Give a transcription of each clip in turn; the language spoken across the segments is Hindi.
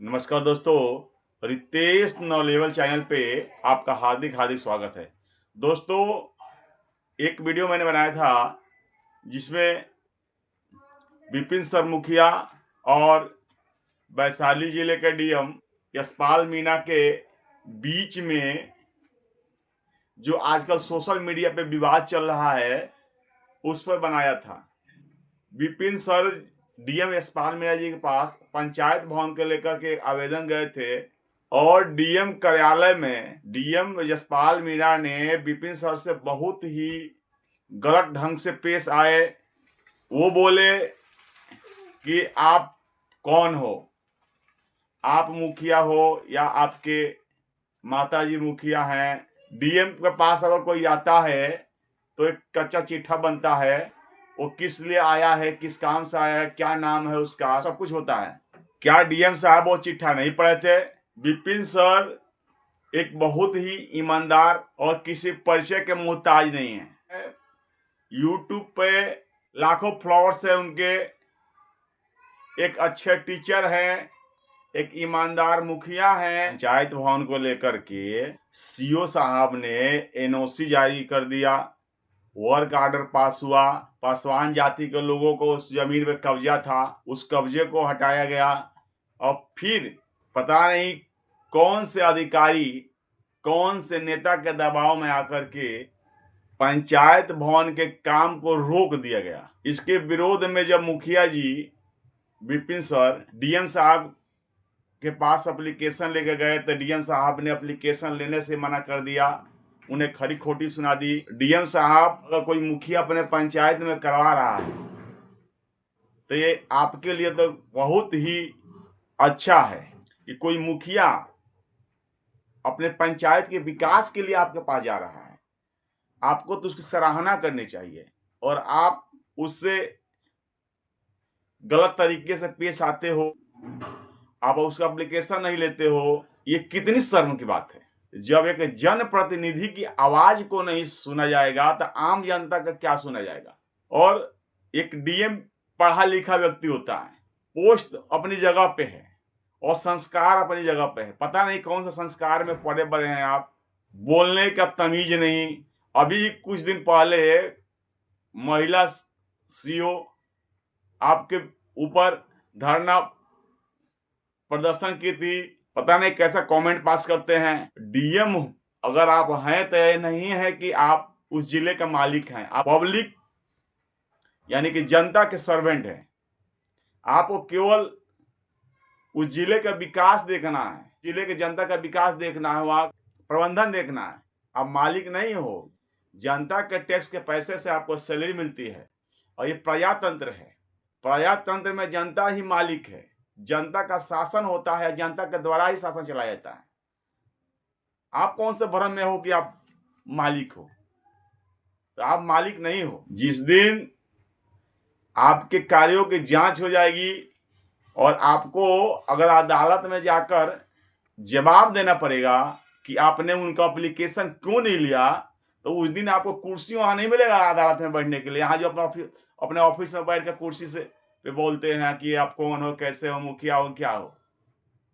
नमस्कार दोस्तों, रितेश नॉलेवल चैनल पे आपका हार्दिक हार्दिक स्वागत है। दोस्तों, एक वीडियो मैंने बनाया था जिसमें विपिन सरमुखिया और वैशाली जिले के डीएम यशपाल मीणा के बीच में जो आजकल सोशल मीडिया पे विवाद चल रहा है उस पर बनाया था। विपिन सर डीएम यशपाल मीणा जी के पास पंचायत भवन को लेकर के आवेदन गए थे और डीएम कार्यालय में डीएम यशपाल मीणा ने विपिन सर से बहुत ही गलत ढंग से पेश आए। वो बोले कि आप कौन हो, आप मुखिया हो या आपके माताजी मुखिया हैं। डीएम के पास अगर कोई आता है तो एक कच्चा चिट्ठा बनता है, वो किस लिए आया है, किस काम से आया है, क्या नाम है उसका, सब कुछ होता है। क्या डीएम साहब वो चिट्ठा नहीं पढ़े थे? विपिन सर एक बहुत ही ईमानदार और किसी परिचय के मोहताज नहीं है। यूट्यूब पे लाखों फॉलोअर्स है उनके, एक अच्छे टीचर हैं, एक ईमानदार मुखिया हैं। पंचायत भवन को लेकर के सीओ साहब ने एनओसी जारी कर दिया, वर्क ऑर्डर पास हुआ। पासवान जाति के लोगों को उस जमीन पे कब्जा था, उस कब्जे को हटाया गया। और फिर पता नहीं कौन से अधिकारी, कौन से नेता के दबाव में आकर के पंचायत भवन के काम को रोक दिया गया। इसके विरोध में जब मुखिया जी विपिन सर डीएम साहब के पास एप्लीकेशन लेके गए तो डीएम साहब ने एप्लीकेशन लेने से मना कर दिया, उन्हें खरी खोटी सुना दी। डीएम साहब, अगर कोई मुखिया अपने पंचायत में करवा रहा है तो ये आपके लिए तो बहुत ही अच्छा है कि कोई मुखिया अपने पंचायत के विकास के लिए आपके पास जा रहा है। आपको तो उसकी सराहना करनी चाहिए और आप उससे गलत तरीके से पेश आते हो, आप उसका एप्लीकेशन नहीं लेते हो, ये कितनी शर्म की बात है। जब एक जनप्रतिनिधि की आवाज को नहीं सुना जाएगा तो आम जनता का क्या सुना जाएगा। और एक डीएम पढ़ा लिखा व्यक्ति होता है, पोस्ट अपनी जगह पे है और संस्कार अपनी जगह पे है। पता नहीं कौन सा संस्कार में पड़े बड़े हैं आप, बोलने का तमीज नहीं। अभी कुछ दिन पहले महिला सीओ आपके ऊपर धरना प्रदर्शन की थी, पता नहीं कैसा कमेंट पास करते हैं। डीएम अगर आप हैं तो ये नहीं है कि आप उस जिले का मालिक हैं, आप पब्लिक यानी कि जनता के सर्वेंट हैं। आपको केवल उस जिले का विकास देखना है, जिले के जनता का विकास देखना है, वहाँ प्रबंधन देखना है। आप मालिक नहीं हो, जनता के टैक्स के पैसे से आपको सैलरी मिलती है और ये प्रजातंत्र है। प्रजातंत्र में जनता ही मालिक है, जनता का शासन होता है, जनता के द्वारा ही शासन चलाया जाता है। आप कौन से भ्रम में हो कि आप मालिक हो? तो आप मालिक नहीं हो। जिस दिन आपके कार्यों की जांच हो जाएगी और आपको अगर अदालत में जाकर जवाब देना पड़ेगा कि आपने उनका एप्लीकेशन क्यों नहीं लिया, तो उस दिन आपको कुर्सी वहां नहीं मिलेगा अदालत में बैठने के लिए। यहाँ जो अपने ऑफिस में बैठ कर कुर्सी से पे बोलते हैं कि आप कौन हो, कैसे हो, मुखिया हो, क्या हो,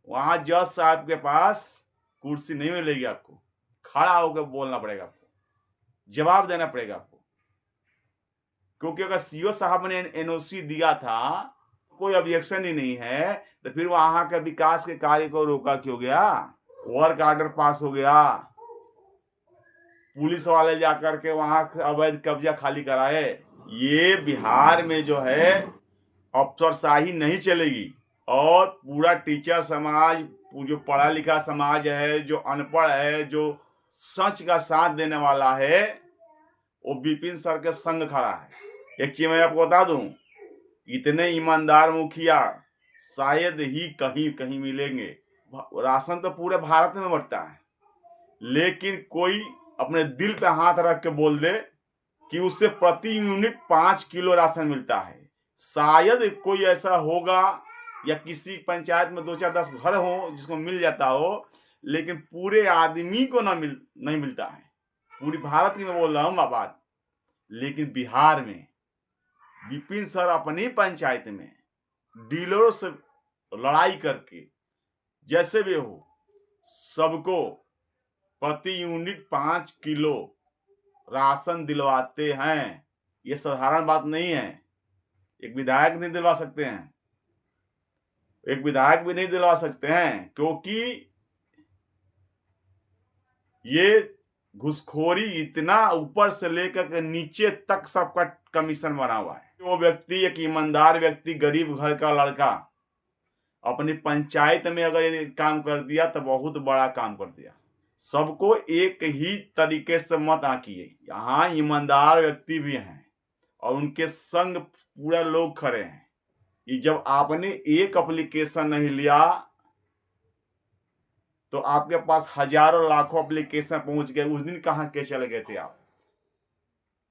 वहां जज साहब के पास कुर्सी नहीं मिलेगी। आपको खड़ा होकर बोलना पड़ेगा, आपको जवाब देना पड़ेगा आपको। क्योंकि अगर सीओ साहब ने एनओसी दिया था, कोई ऑब्जेक्शन ही नहीं है, तो फिर वहां के विकास के कार्य को रोका क्यों गया? वर्क ऑर्डर पास हो गया, पुलिस वाले जाकर के वहां अवैध कब्जा खाली कराए। ये बिहार में जो है अफसरशाही नहीं चलेगी और पूरा टीचर समाज, जो पढ़ा लिखा समाज है, जो अनपढ़ है, जो सच का साथ देने वाला है, वो विपिन सर के संग खड़ा है। एक चीज मैं आपको बता दूं, इतने ईमानदार मुखिया शायद ही कहीं कहीं मिलेंगे। राशन तो पूरे भारत में बंटता है, लेकिन कोई अपने दिल पे हाथ रख के बोल दे कि उससे प्रति यूनिट 5 किलो राशन मिलता है। शायद कोई ऐसा होगा या किसी पंचायत में 2-4-10 घर हो जिसको मिल जाता हो, लेकिन पूरे आदमी को नहीं मिलता है। पूरी भारत की मैं बोल रहा हूँ बात। लेकिन बिहार में विपिन सर अपनी पंचायत में डीलरों से लड़ाई करके जैसे भी हो, सबको प्रति यूनिट 5 किलो राशन दिलवाते हैं। ये साधारण बात नहीं है। एक विधायक नहीं दिलवा सकते हैं, एक विधायक भी नहीं दिलवा सकते हैं, क्योंकि ये घुसखोरी इतना ऊपर से लेकर के नीचे तक सबका कमीशन बना हुआ है। वो व्यक्ति, एक ईमानदार व्यक्ति, गरीब घर का लड़का, अपनी पंचायत में अगर ये काम कर दिया तो बहुत बड़ा काम कर दिया। सबको एक ही तरीके से मत आंकिए। यहाँ ईमानदार व्यक्ति भी हैं और उनके संग पूरा लोग खड़े हैं। कि जब आपने एक एप्लीकेशन नहीं लिया तो आपके पास हजारों लाखों एप्लीकेशन पहुंच गए। उस दिन कहां के चले गए थे आप?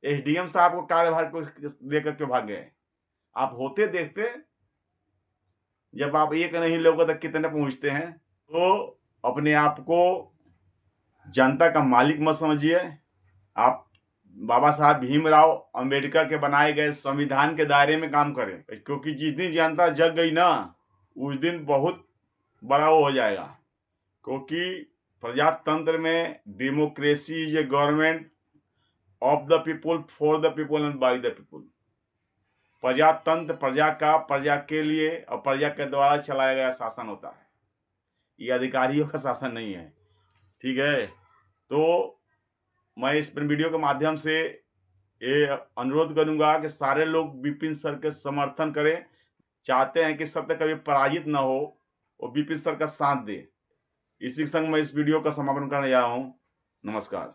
एसडीएम साहब को कार्यभार को लेकर के भाग गए। आप होते देखते, जब आप एक नहीं लोगों तक कितने पहुंचते हैं। तो अपने आप को जनता का मालिक मत समझिए। आप बाबा साहब भीमराव अंबेडकर के बनाए गए संविधान के दायरे में काम करें, क्योंकि जिस दिन जनता जग गई ना, उस दिन बहुत बड़ा वो हो जाएगा। क्योंकि प्रजातंत्र में democracy is a government of the people, for the people and by the people. प्रजातंत्र प्रजा का, प्रजा के लिए और प्रजा के द्वारा चलाया गया शासन होता है। ये अधिकारियों का शासन नहीं है, ठीक है। तो मैं इस वीडियो के माध्यम से ये अनुरोध करूंगा कि सारे लोग विपिन सर के समर्थन करें। चाहते हैं कि सत्य कभी पराजित न हो और विपिन सर का साथ दे। इसी संग मैं इस वीडियो का समापन करने जा रहा हूँ। नमस्कार।